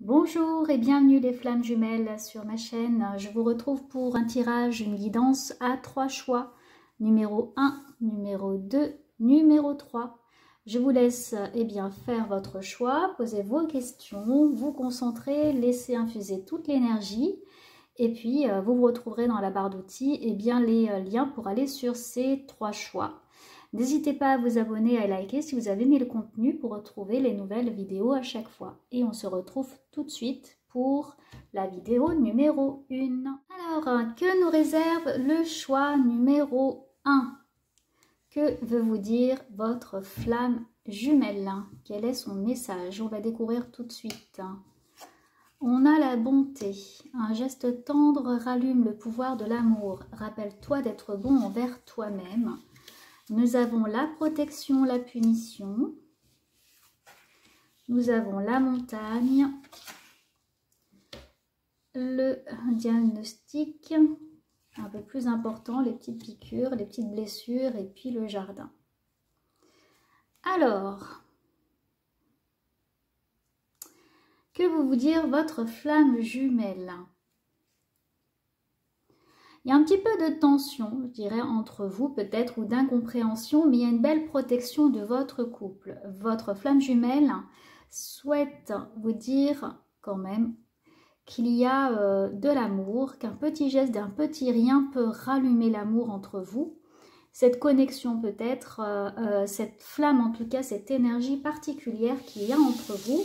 Bonjour et bienvenue les flammes jumelles sur ma chaîne. Je vous retrouve pour un tirage, une guidance à 3 choix. Numéro 1, numéro 2, numéro 3. Je vous laisse faire votre choix, poser vos questions, vous concentrer, laisser infuser toute l'énergie. Et puis vous retrouverez dans la barre d'outils les liens pour aller sur ces 3 choix. N'hésitez pas à vous abonner et à liker si vous avez aimé le contenu pour retrouver les nouvelles vidéos à chaque fois. Et on se retrouve tout de suite pour la vidéo numéro 1. Alors, que nous réserve le choix numéro 1? Que veut vous dire votre flamme jumelle? Quel est son message? On va découvrir tout de suite. On a la bonté. Un geste tendre rallume le pouvoir de l'amour. Rappelle-toi d'être bon envers toi-même. Nous avons la protection, la punition. Nous avons la montagne. Le diagnostic, un peu plus important, les petites piqûres, les petites blessures et puis le jardin. Alors, que veut vous dire votre flamme jumelle? Il y a un petit peu de tension, je dirais, entre vous peut-être, ou d'incompréhension, mais il y a une belle protection de votre couple. Votre flamme jumelle souhaite vous dire quand même qu'il y a de l'amour, qu'un petit geste, d'un petit rien peut rallumer l'amour entre vous. Cette connexion peut-être, cette flamme en tout cas, cette énergie particulière qu'il y a entre vous.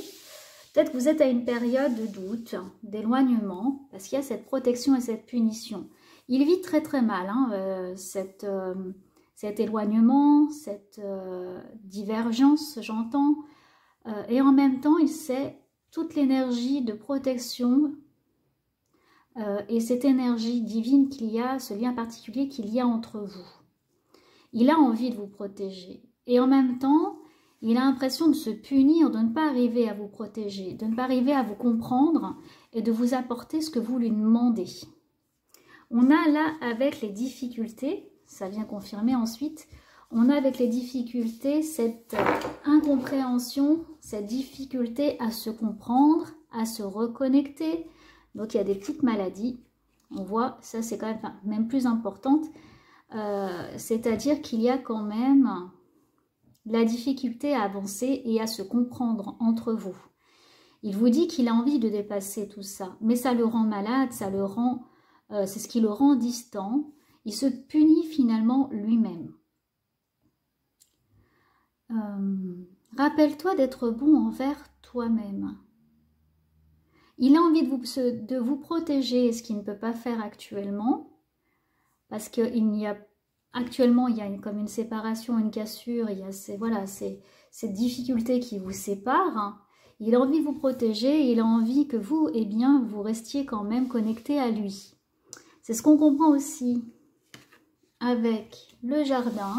Peut-être que vous êtes à une période de doute, d'éloignement, parce qu'il y a cette protection et cette punition. Il vit très très mal cet éloignement, cette divergence, j'entends. Et en même temps, il sait toute l'énergie de protection et cette énergie divine qu'il y a, ce lien particulier qu'il y a entre vous. Il a envie de vous protéger. Et en même temps, il a l'impression de se punir, de ne pas arriver à vous protéger, de ne pas arriver à vous comprendre et de vous apporter ce que vous lui demandez. On a là avec les difficultés, ça vient confirmer ensuite, on a avec les difficultés cette incompréhension, cette difficulté à se comprendre, à se reconnecter. Donc il y a des petites maladies, on voit, ça c'est quand même plus importante, c'est-à-dire qu'il y a quand même la difficulté à avancer et à se comprendre entre vous. Il vous dit qu'il a envie de dépasser tout ça, mais ça le rend malade, ça le rend... c'est ce qui le rend distant. Il se punit finalement lui-même. Rappelle-toi d'être bon envers toi-même. Il a envie de vous protéger, ce qu'il ne peut pas faire actuellement, parce qu'actuellement il y a comme une séparation, une cassure, il y a cette difficulté qui vous sépare. Il a envie de vous protéger, il a envie que vous, vous restiez quand même connecté à lui. C'est ce qu'on comprend aussi avec le jardin.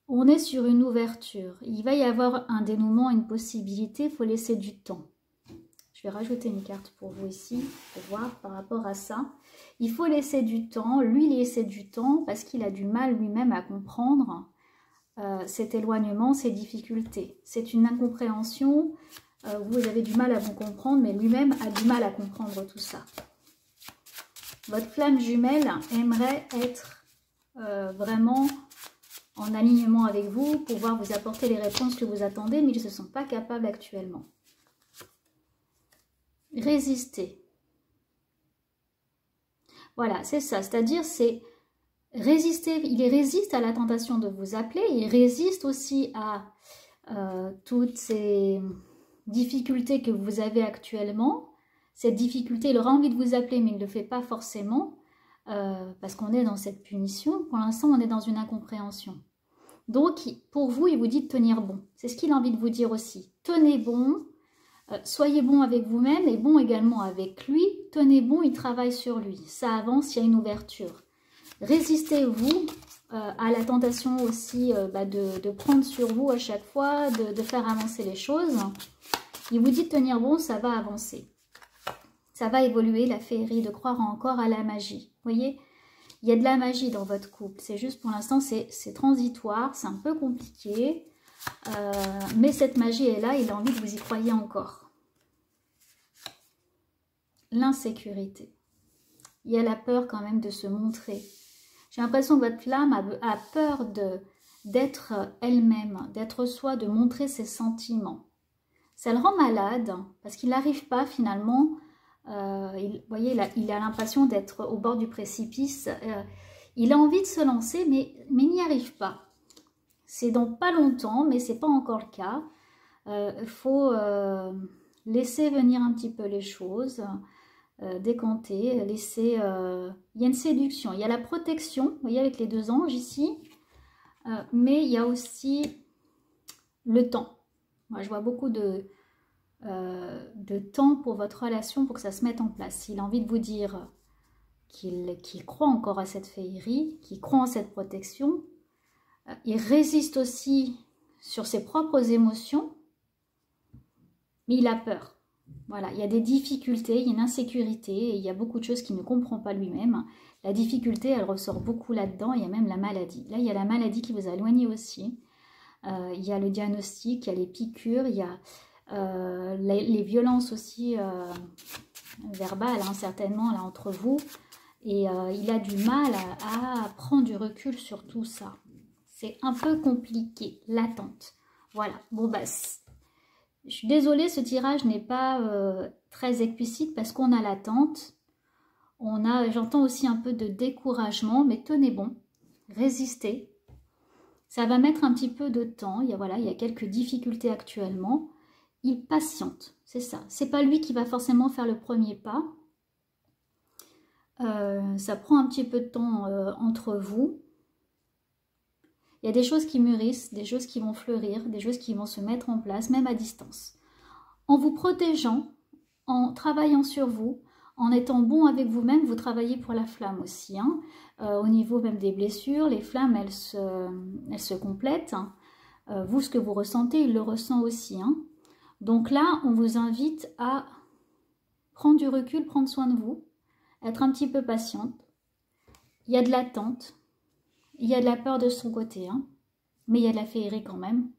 On est sur une ouverture. Il va y avoir un dénouement, une possibilité. Il faut laisser du temps. Je vais rajouter une carte pour vous ici, pour voir par rapport à ça. Il faut laisser du temps, lui laisser du temps, parce qu'il a du mal lui-même à comprendre cet éloignement, ces difficultés. C'est une incompréhension. Vous avez du mal à vous comprendre, mais lui-même a du mal à comprendre tout ça. Votre flamme jumelle aimerait être vraiment en alignement avec vous, pouvoir vous apporter les réponses que vous attendez, mais ils ne se sont pas capables actuellement. Résister. Voilà, c'est ça. C'est-à-dire, c'est résister. Il résiste à la tentation de vous appeler. Il résiste aussi à toutes ces difficultés que vous avez actuellement. Cette difficulté, il aura envie de vous appeler, mais il ne le fait pas forcément, parce qu'on est dans cette punition. Pour l'instant, on est dans une incompréhension. Donc, pour vous, il vous dit de tenir bon. C'est ce qu'il a envie de vous dire aussi. Tenez bon, soyez bon avec vous-même et bon également avec lui. Tenez bon, il travaille sur lui. Ça avance, il y a une ouverture. Résistez-vous à la tentation aussi de prendre sur vous à chaque fois, de faire avancer les choses. Il vous dit de tenir bon, ça va avancer. Ça va évoluer, la féerie, de croire encore à la magie. Vous voyez, il y a de la magie dans votre couple. C'est juste pour l'instant, c'est transitoire, c'est un peu compliqué. Mais cette magie est là, il a envie que vous y croyiez encore. L'insécurité. Il y a la peur quand même de se montrer. J'ai l'impression que votre flamme a peur d'être elle-même, d'être soi, de montrer ses sentiments. Ça le rend malade parce qu'il n'arrive pas finalement. Vous voyez, il a l'impression d'être au bord du précipice. Il a envie de se lancer, mais il n'y arrive pas. C'est dans pas longtemps, mais ce n'est pas encore le cas. Il faut laisser venir un petit peu les choses, décanter, laisser... il y a une séduction, il y a la protection, vous voyez, avec les deux anges ici, mais il y a aussi le temps. Moi, je vois beaucoup de temps pour votre relation, pour que ça se mette en place. S'il a envie de vous dire qu'il croit encore à cette féerie, qu'il croit en cette protection, il résiste aussi sur ses propres émotions, mais il a peur. Voilà, il y a des difficultés, il y a une insécurité, et il y a beaucoup de choses qu'il ne comprend pas lui-même. La difficulté, elle ressort beaucoup là-dedans, il y a même la maladie. Là, il y a la maladie qui vous a éloigné aussi. Il y a le diagnostic, il y a les piqûres, il y a les violences aussi verbales, hein, certainement, là, entre vous. Et il a du mal à prendre du recul sur tout ça. C'est un peu compliqué, l'attente. Voilà, bon bah, je suis désolée, ce tirage n'est pas très explicite parce qu'on a l'attente. J'entends aussi un peu de découragement, mais tenez bon, résistez. Ça va mettre un petit peu de temps, il y a quelques difficultés actuellement. Il patiente, c'est ça. C'est pas lui qui va forcément faire le premier pas. Ça prend un petit peu de temps entre vous. Il y a des choses qui mûrissent, des choses qui vont fleurir, des choses qui vont se mettre en place, même à distance. En vous protégeant, en travaillant sur vous, en étant bon avec vous-même, vous travaillez pour la flamme aussi. Hein. Au niveau même des blessures, les flammes, elles se complètent. Hein. Vous, ce que vous ressentez, il le ressent aussi. Hein. Donc là, on vous invite à prendre du recul, prendre soin de vous, être un petit peu patiente. Il y a de l'attente. Il y a de la peur de son côté, hein, mais il y a de la féerie quand même.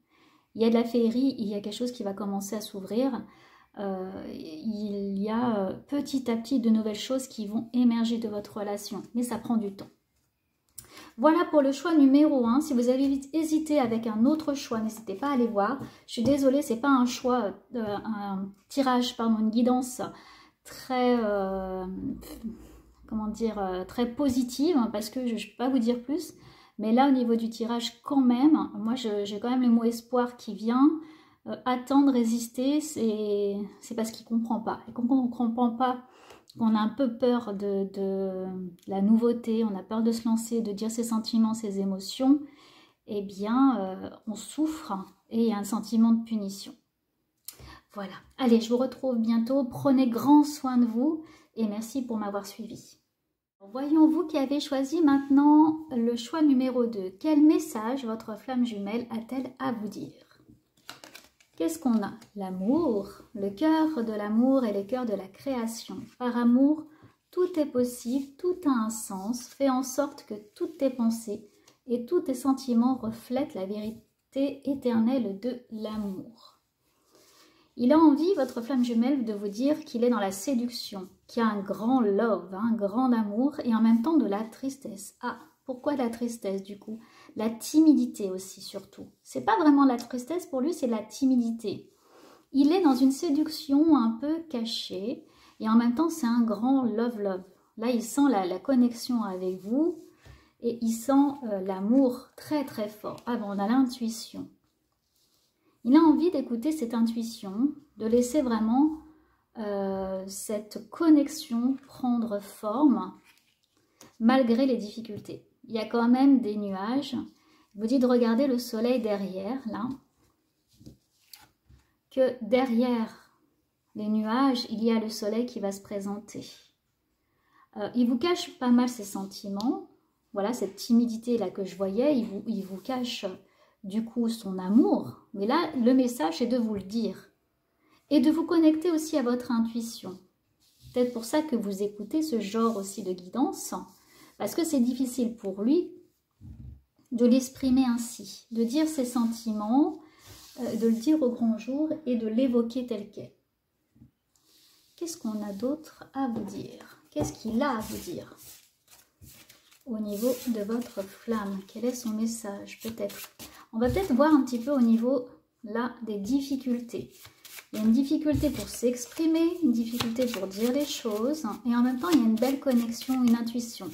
Il y a de la féerie, il y a quelque chose qui va commencer à s'ouvrir. Il y a petit à petit de nouvelles choses qui vont émerger de votre relation, mais ça prend du temps. Voilà pour le choix numéro 1. Si vous avez hésité avec un autre choix, n'hésitez pas à aller voir. Je suis désolée, ce n'est pas un choix, un tirage, pardon, une guidance très... comment dire, très positive, hein, parce que je ne peux pas vous dire plus. Mais là, au niveau du tirage, quand même, moi, j'ai quand même le mot espoir qui vient. Attendre, résister, c'est parce qu'il ne comprend pas. Et quand on ne comprend pas, qu'on a un peu peur de la nouveauté, on a peur de se lancer, de dire ses sentiments, ses émotions, eh bien, on souffre et il y a un sentiment de punition. Voilà. Allez, je vous retrouve bientôt. Prenez grand soin de vous et merci pour m'avoir suivi. Voyons vous qui avez choisi maintenant le choix numéro 2. Quel message votre flamme jumelle a-t-elle à vous dire? Qu'est-ce qu'on a? L'amour, le cœur de l'amour et le cœur de la création. Par amour, tout est possible, tout a un sens. Fais en sorte que toutes tes pensées et tous tes sentiments reflètent la vérité éternelle de l'amour. Il a envie, votre flamme jumelle, de vous dire qu'il est dans la séduction, qu'il y a un grand love, un grand amour et en même temps de la tristesse. Ah, pourquoi la tristesse du coup? La timidité aussi surtout. C'est pas vraiment la tristesse pour lui, c'est la timidité. Il est dans une séduction un peu cachée et en même temps c'est un grand love. Là il sent la connexion avec vous et il sent l'amour très très fort. Ah bon, on a l'intuition. Il a envie d'écouter cette intuition, de laisser vraiment cette connexion prendre forme malgré les difficultés. Il y a quand même des nuages. Il vous dit de regarder le soleil derrière, là. Que derrière les nuages, il y a le soleil qui va se présenter. Il vous cache pas mal ses sentiments. Voilà, cette timidité-là que je voyais, il vous cache... du coup son amour, mais là le message est de vous le dire et de vous connecter aussi à votre intuition. Peut-être pour ça que vous écoutez ce genre aussi de guidance, parce que c'est difficile pour lui de l'exprimer ainsi, de dire ses sentiments, de le dire au grand jour et de l'évoquer tel quel. Qu'est-ce qu'on a d'autre à vous dire? Qu'est-ce qu'il a à vous dire au niveau de votre flamme? Quel est son message peut-être? On va peut-être voir un petit peu au niveau là des difficultés. Il y a une difficulté pour s'exprimer, une difficulté pour dire les choses et en même temps il y a une belle connexion, une intuition.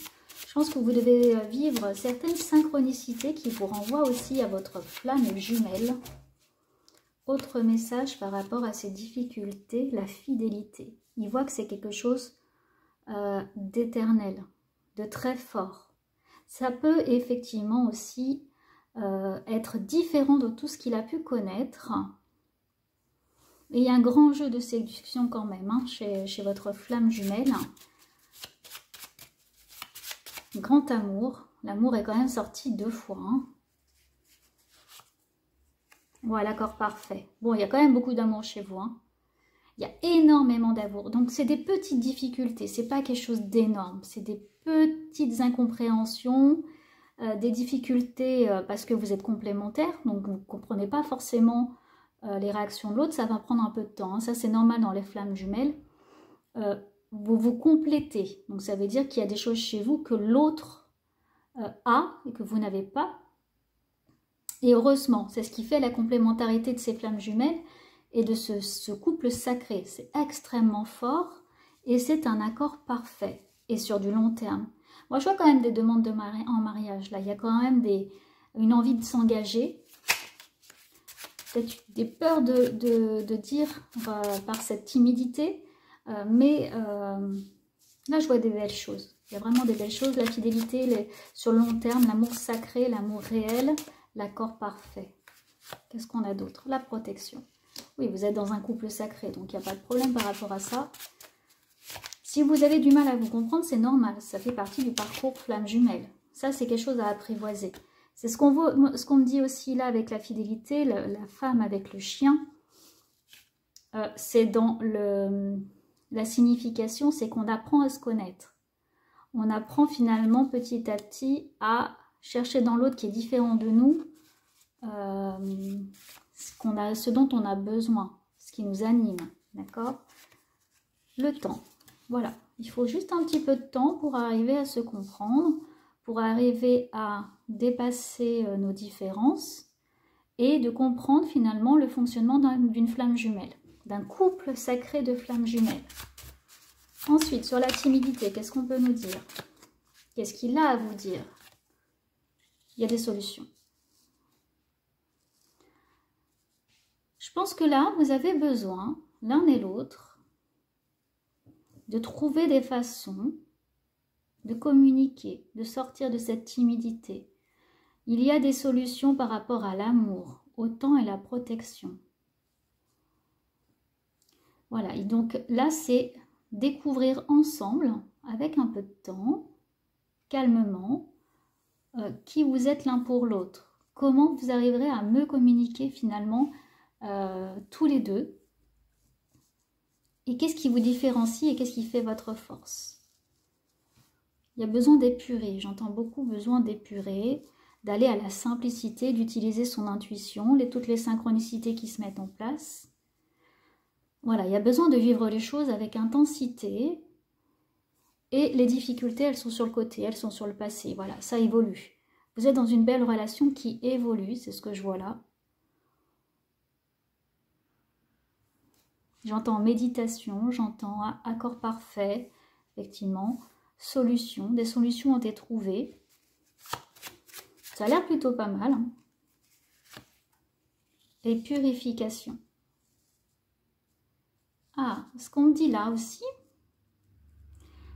Je pense que vous devez vivre certaines synchronicités qui vous renvoient aussi à votre flamme jumelle. Autre message par rapport à ces difficultés, la fidélité. Il voit que c'est quelque chose d'éternel, de très fort. Ça peut effectivement aussi être différent de tout ce qu'il a pu connaître. Et il y a un grand jeu de séduction quand même hein, chez votre flamme jumelle. Grand amour. L'amour est quand même sorti 2 fois. Hein. Voilà, l'accord parfait. Bon, il y a quand même beaucoup d'amour chez vous. Hein. Il y a énormément d'amour. Donc, c'est des petites difficultés. C'est pas quelque chose d'énorme. C'est des petites incompréhensions, des difficultés parce que vous êtes complémentaires. Donc, vous ne comprenez pas forcément les réactions de l'autre. Ça va prendre un peu de temps. Hein. Ça, c'est normal dans les flammes jumelles. Vous vous complétez. Donc, ça veut dire qu'il y a des choses chez vous que l'autre a et que vous n'avez pas. Et heureusement, c'est ce qui fait la complémentarité de ces flammes jumelles et de ce couple sacré. C'est extrêmement fort et c'est un accord parfait et sur du long terme. Moi, je vois quand même des demandes en mariage. Là, il y a quand même une envie de s'engager. Peut-être des peurs de dire par cette timidité. Mais là, je vois des belles choses. Il y a vraiment des belles choses. La fidélité sur le long terme, l'amour sacré, l'amour réel, l'accord parfait. Qu'est-ce qu'on a d'autre? La protection. Oui, vous êtes dans un couple sacré, donc il n'y a pas de problème par rapport à ça. Si vous avez du mal à vous comprendre, c'est normal. Ça fait partie du parcours flamme jumelle. Ça, c'est quelque chose à apprivoiser. C'est ce qu'on me dit aussi là avec la fidélité, la femme avec le chien. C'est dans la signification, c'est qu'on apprend à se connaître. On apprend finalement petit à petit à chercher dans l'autre qui est différent de nous ce dont on a besoin, ce qui nous anime, d'accord? Le temps, voilà. Il faut juste un petit peu de temps pour arriver à se comprendre, pour arriver à dépasser nos différences et de comprendre finalement le fonctionnement d'une flamme jumelle, d'un couple sacré de flammes jumelles. Ensuite, sur la timidité, qu'est-ce qu'on peut nous dire? Qu'est-ce qu'il a à vous dire? Il y a des solutions. Je pense que là, vous avez besoin, l'un et l'autre, de trouver des façons de communiquer, de sortir de cette timidité. Il y a des solutions par rapport à l'amour, au temps et la protection. Voilà, et donc là, c'est découvrir ensemble, avec un peu de temps, calmement, qui vous êtes l'un pour l'autre. Comment vous arriverez à me communiquer finalement tous les deux. Et qu'est-ce qui vous différencie et qu'est-ce qui fait votre force? Il y a besoin d'épurer, j'entends beaucoup besoin d'épurer, d'aller à la simplicité, d'utiliser son intuition, toutes les synchronicités qui se mettent en place. Voilà, il y a besoin de vivre les choses avec intensité. Et les difficultés, elles sont sur le côté, elles sont sur le passé. Voilà, ça évolue. Vous êtes dans une belle relation qui évolue, c'est ce que je vois là. J'entends méditation, j'entends accord parfait, effectivement, solution. Des solutions ont été trouvées. Ça a l'air plutôt pas mal. Hein. Et purification. Ah, ce qu'on me dit là aussi,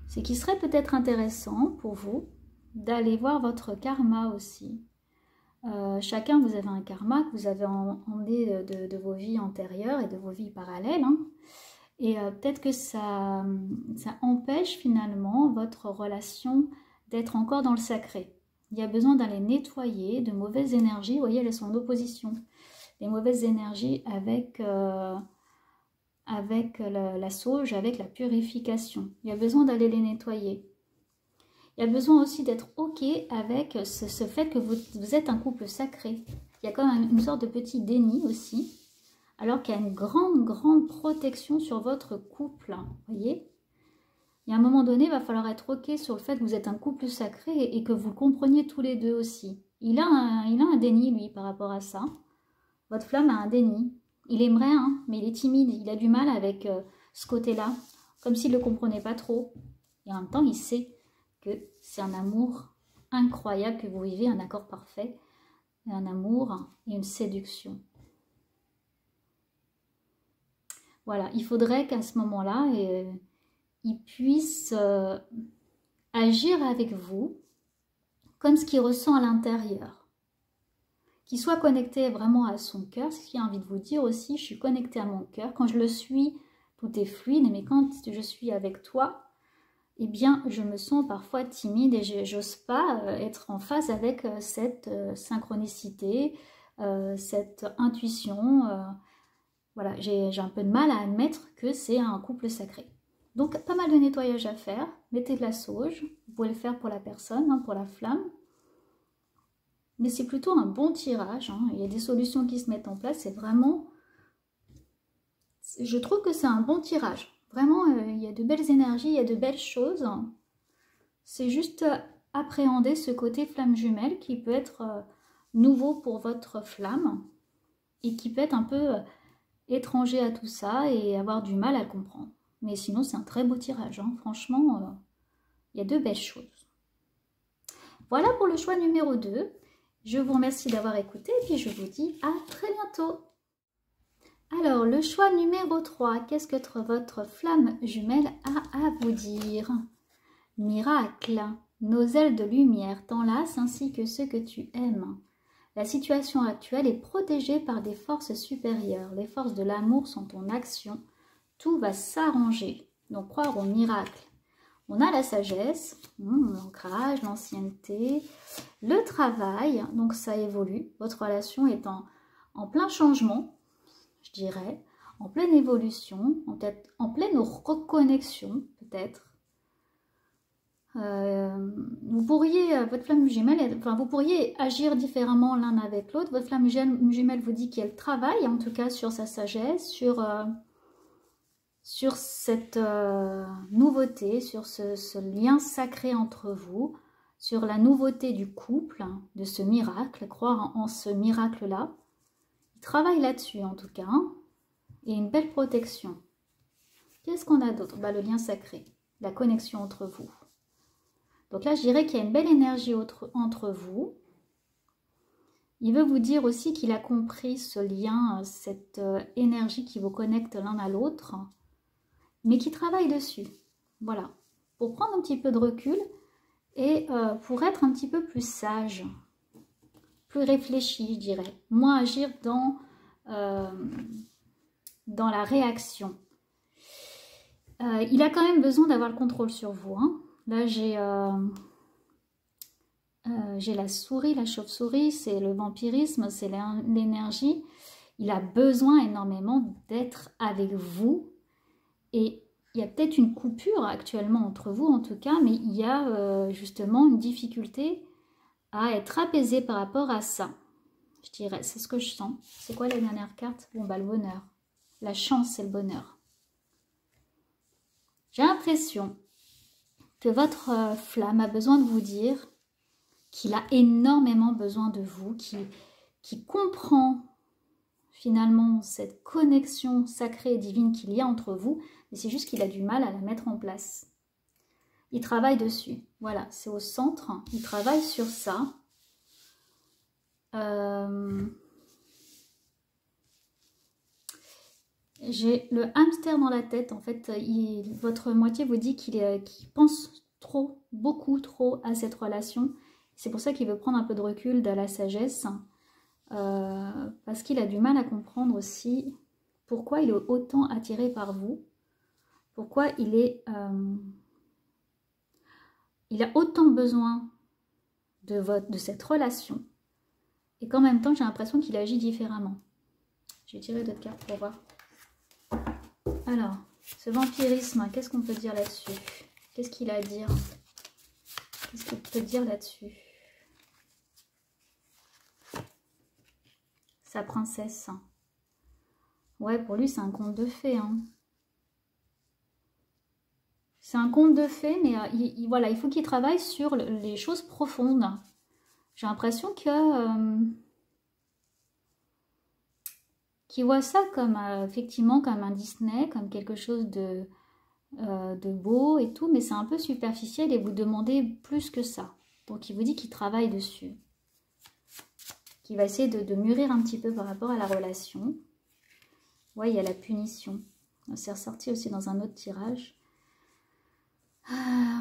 c'est qu'il serait peut-être intéressant pour vous d'aller voir votre karma aussi. Chacun, vous avez un karma que vous avez emmené de vos vies antérieures et de vos vies parallèles. Hein. Et peut-être que ça empêche finalement votre relation d'être encore dans le sacré. Il y a besoin d'aller nettoyer de mauvaises énergies. Vous voyez, elles sont en opposition. Les mauvaises énergies avec la sauge, avec la purification. Il y a besoin d'aller les nettoyer. Il y a besoin aussi d'être OK avec ce fait que vous êtes un couple sacré. Il y a quand même une sorte de petit déni aussi, alors qu'il y a une grande protection sur votre couple. Vous voyez? Il y a un moment donné, il va falloir être OK sur le fait que vous êtes un couple sacré et que vous le compreniez tous les deux aussi. Il a un déni, lui, par rapport à ça. Votre flamme a un déni. Il aimerait, hein, mais il est timide. Il a du mal avec ce côté-là, comme s'il ne le comprenait pas trop. Et en même temps, il sait que c'est un amour incroyable que vous vivez, un accord parfait, un amour et une séduction. Voilà, il faudrait qu'à ce moment-là, il puisse agir avec vous comme ce qu'il ressent à l'intérieur. Qu'il soit connecté vraiment à son cœur, ce qui a envie de vous dire aussi, je suis connectée à mon cœur. Quand je le suis, tout est fluide, mais quand je suis avec toi, eh bien, je me sens parfois timide et je n'ose pas être en phase avec cette synchronicité, cette intuition. Voilà, j'ai un peu de mal à admettre que c'est un couple sacré. Donc, pas mal de nettoyage à faire. Mettez de la sauge. Vous pouvez le faire pour la personne, hein, pour la flamme. Mais c'est plutôt un bon tirage. Hein. Il y a des solutions qui se mettent en place. C'est vraiment... Je trouve que c'est un bon tirage. Vraiment, il y a de belles énergies, il y a de belles choses. C'est juste appréhender ce côté flamme jumelle qui peut être nouveau pour votre flamme et qui peut être un peu étranger à tout ça et avoir du mal à le comprendre. Mais sinon, c'est un très beau tirage. Hein. Franchement, il y a de belles choses. Voilà pour le choix numéro 2. Je vous remercie d'avoir écouté et puis je vous dis à très bientôt. Alors, le choix numéro 3, qu'est-ce que votre flamme jumelle a à vous dire? Miracle, nos ailes de lumière t'enlacent ainsi que ceux que tu aimes. La situation actuelle est protégée par des forces supérieures. Les forces de l'amour sont en action. Tout va s'arranger. Donc, croire au miracle. On a la sagesse, l'ancrage, l'ancienneté, le travail. Donc, ça évolue. Votre relation est en plein changement. Je dirais, en pleine évolution, en pleine reconnexion, peut-être. Vous pourriez, votre flamme jumelle, enfin, vous pourriez agir différemment l'un avec l'autre. Votre flamme jumelle vous dit qu'elle travaille, en tout cas, sur sa sagesse, sur cette nouveauté, sur ce lien sacré entre vous, sur la nouveauté du couple, de ce miracle, croire en ce miracle-là. Il travaille là-dessus, en tout cas. Et une belle protection. Qu'est-ce qu'on a d'autre? Le lien sacré, la connexion entre vous. Donc là, je dirais qu'il y a une belle énergie entre vous. Il veut vous dire aussi qu'il a compris ce lien, cette énergie qui vous connecte l'un à l'autre, mais qui travaille dessus. Voilà. Pour prendre un petit peu de recul et pour être un petit peu plus sage, plus réfléchi, je dirais. Moins agir dans la réaction. Il a quand même besoin d'avoir le contrôle sur vous. Hein. Là, j'ai la souris, la chauve-souris, c'est le vampirisme, c'est l'énergie. Il a besoin énormément d'être avec vous. Et il y a peut-être une coupure actuellement entre vous, en tout cas, mais il y a justement une difficulté à être apaisé par rapport à ça. Je dirais, c'est ce que je sens. C'est quoi la dernière carte? Bon, le bonheur. La chance, c'est le bonheur. J'ai l'impression que votre flamme a besoin de vous dire qu'il a énormément besoin de vous, qui comprend finalement cette connexion sacrée et divine qu'il y a entre vous, mais c'est juste qu'il a du mal à la mettre en place. Il travaille dessus. Voilà, c'est au centre. Il travaille sur ça. J'ai le hamster dans la tête. En fait, votre moitié vous dit qu'il pense beaucoup trop à cette relation. C'est pour ça qu'il veut prendre un peu de recul, de la sagesse. Parce qu'il a du mal à comprendre aussi pourquoi il est autant attiré par vous. Pourquoi il a autant besoin de cette relation. Et qu'en même temps, j'ai l'impression qu'il agit différemment. Je vais tirer d'autres cartes pour voir. Alors, ce vampirisme, qu'est-ce qu'on peut dire là-dessus? Qu'est-ce qu'il a à dire? Qu'est-ce qu'on peut dire là-dessus? sa princesse. Ouais, pour lui, c'est un conte de fées. Hein. C'est un conte de fées, mais voilà, il faut qu'il travaille sur les choses profondes. J'ai l'impression que... qu'il voit ça comme, effectivement, comme un Disney, comme quelque chose de beau et tout, mais c'est un peu superficiel et vous demandez plus que ça. Donc, il vous dit qu'il travaille dessus. Qu'il va essayer de mûrir un petit peu par rapport à la relation. Ouais, il y a la punition. C'est ressorti aussi dans un autre tirage.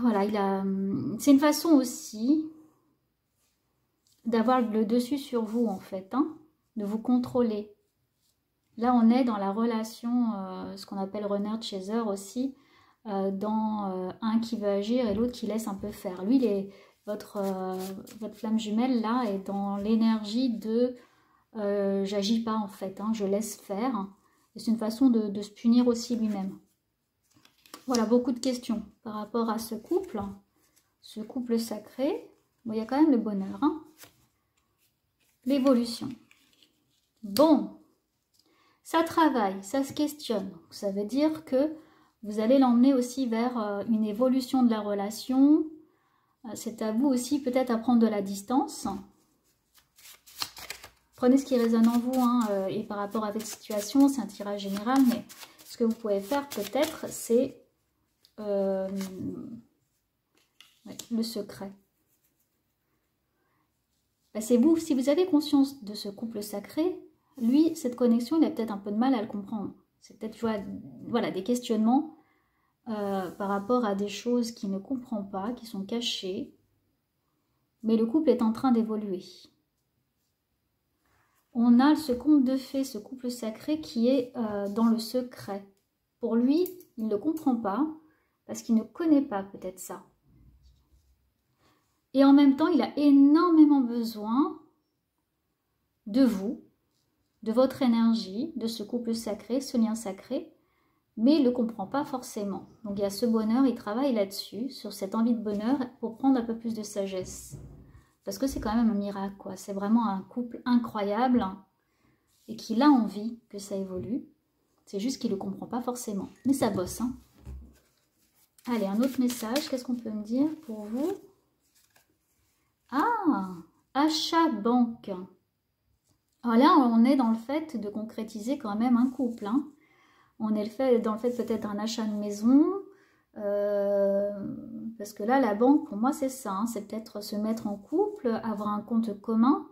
Voilà, c'est une façon aussi d'avoir le dessus sur vous, en fait, hein, de vous contrôler. Là, on est dans la relation, ce qu'on appelle runner-chaser aussi, dans un qui veut agir et l'autre qui laisse un peu faire. Lui, votre flamme jumelle, là, est dans l'énergie de j'agis pas, en fait, hein, je laisse faire. Et c'est une façon de se punir aussi lui-même. Voilà, beaucoup de questions par rapport à ce couple sacré. Bon, il y a quand même le bonheur, hein. L'évolution. Bon, ça travaille, ça se questionne. Ça veut dire que vous allez l'emmener aussi vers une évolution de la relation. C'est à vous aussi peut-être à prendre de la distance. Prenez ce qui résonne en vous, hein, et par rapport à votre situation, c'est un tirage général, mais ce que vous pouvez faire peut-être, c'est le secret. Ben, c'est vous, si vous avez conscience de ce couple sacré, lui, cette connexion, il a peut-être un peu de mal à le comprendre. C'est peut-être voilà, des questionnements par rapport à des choses qu'il ne comprend pas, qui sont cachées. Mais le couple est en train d'évoluer. On a ce conte de fées, ce couple sacré qui est dans le secret. Pour lui, il ne comprend pas parce qu'il ne connaît pas peut-être ça. Et en même temps, il a énormément besoin de vous, de votre énergie, de ce couple sacré, ce lien sacré, mais il ne le comprend pas forcément. Donc il y a ce bonheur, il travaille là-dessus, sur cette envie de bonheur, pour prendre un peu plus de sagesse. Parce que c'est quand même un miracle, quoi. C'est vraiment un couple incroyable et qu'il a envie que ça évolue. C'est juste qu'il ne le comprend pas forcément. Mais ça bosse, hein. Allez, un autre message. Qu'est-ce qu'on peut me dire pour vous? Ah, achat banque. Alors là, on est dans le fait de concrétiser quand même un couple, hein. On est dans le fait peut-être un achat de maison. Parce que là, la banque, pour moi, c'est ça. Hein, c'est peut-être se mettre en couple, avoir un compte commun.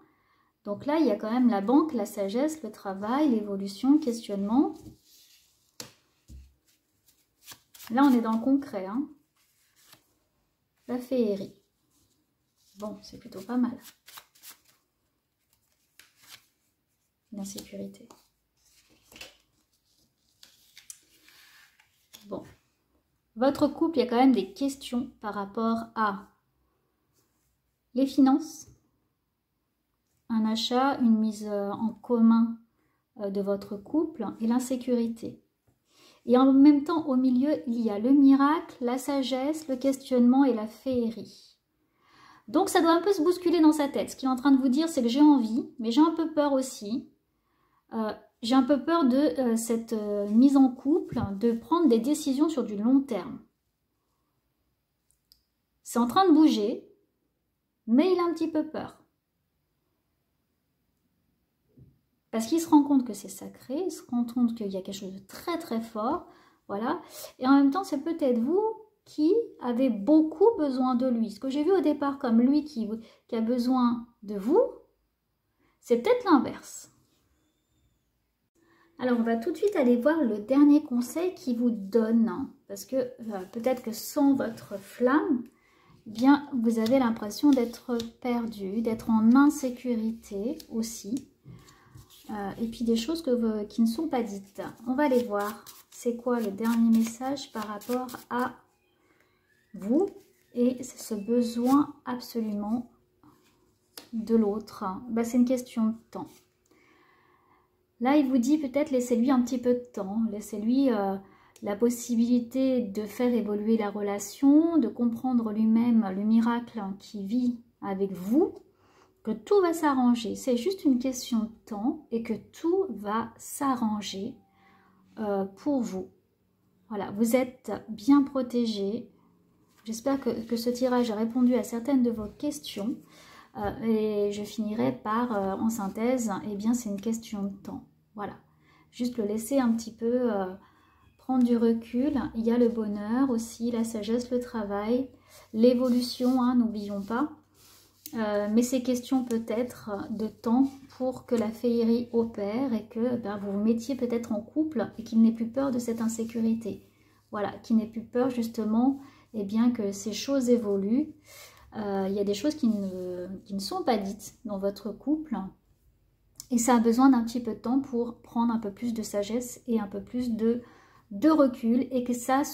Donc là, il y a quand même la banque, la sagesse, le travail, l'évolution, le questionnement. Là, on est dans le concret. Hein. La féerie. Bon, c'est plutôt pas mal. L'insécurité. Bon. Votre couple, il y a quand même des questions par rapport à les finances, un achat, une mise en commun de votre couple et l'insécurité. Et en même temps, au milieu, il y a le miracle, la sagesse, le questionnement et la féerie. Donc, ça doit un peu se bousculer dans sa tête. Ce qu'il est en train de vous dire, c'est que j'ai envie, mais j'ai un peu peur aussi. J'ai un peu peur de cette mise en couple, de prendre des décisions sur du long terme. C'est en train de bouger, mais il a un petit peu peur. Parce qu'il se rend compte que c'est sacré, il se rend compte qu'il y a quelque chose de très très fort, voilà. Et en même temps, c'est peut-être vous qui avez beaucoup besoin de lui. Ce que j'ai vu au départ comme lui qui a besoin de vous, c'est peut-être l'inverse. Alors, on va tout de suite aller voir le dernier conseil qu'il vous donne. Hein, parce que peut-être que sans votre flamme, eh bien, vous avez l'impression d'être perdu, d'être en insécurité aussi. Et puis des choses qui ne sont pas dites. On va aller voir c'est quoi le dernier message par rapport à vous et ce besoin absolument de l'autre. Ben, c'est une question de temps. Là, il vous dit peut-être laissez-lui un petit peu de temps, laissez-lui la possibilité de faire évoluer la relation, de comprendre lui-même le miracle qui vit avec vous que tout va s'arranger. C'est juste une question de temps et que tout va s'arranger pour vous. Voilà, vous êtes bien protégé. J'espère que ce tirage a répondu à certaines de vos questions. Et je finirai par, en synthèse, eh bien c'est une question de temps. Voilà, juste le laisser un petit peu prendre du recul. Il y a le bonheur aussi, la sagesse, le travail, l'évolution, hein, n'oublions pas. Mais c'est question peut-être de temps pour que la féerie opère et que vous vous mettiez peut-être en couple et qu'il n'ait plus peur de cette insécurité. Voilà, qu'il n'ait plus peur justement eh bien, que ces choses évoluent. Il y a des choses qui ne sont pas dites dans votre couple et ça a besoin d'un petit peu de temps pour prendre un peu plus de sagesse et un peu plus de recul et que ça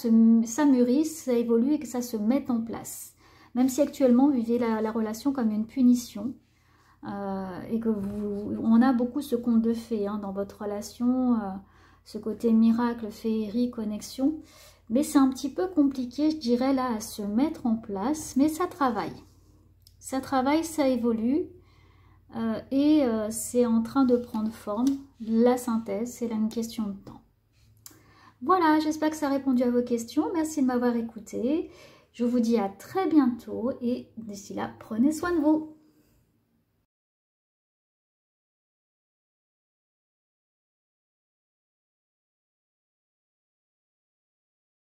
mûrisse, ça évolue et que ça se mette en place. Même si actuellement vous vivez la relation comme une punition et que on a beaucoup ce conte de fées hein, dans votre relation, ce côté miracle, féerie, connexion. Mais c'est un petit peu compliqué, je dirais, là, à se mettre en place. Mais ça travaille. Ça travaille, ça évolue. Et c'est en train de prendre forme. La synthèse, c'est là une question de temps. Voilà, j'espère que ça a répondu à vos questions. Merci de m'avoir écouté. Je vous dis à très bientôt. Et d'ici là, prenez soin de vous.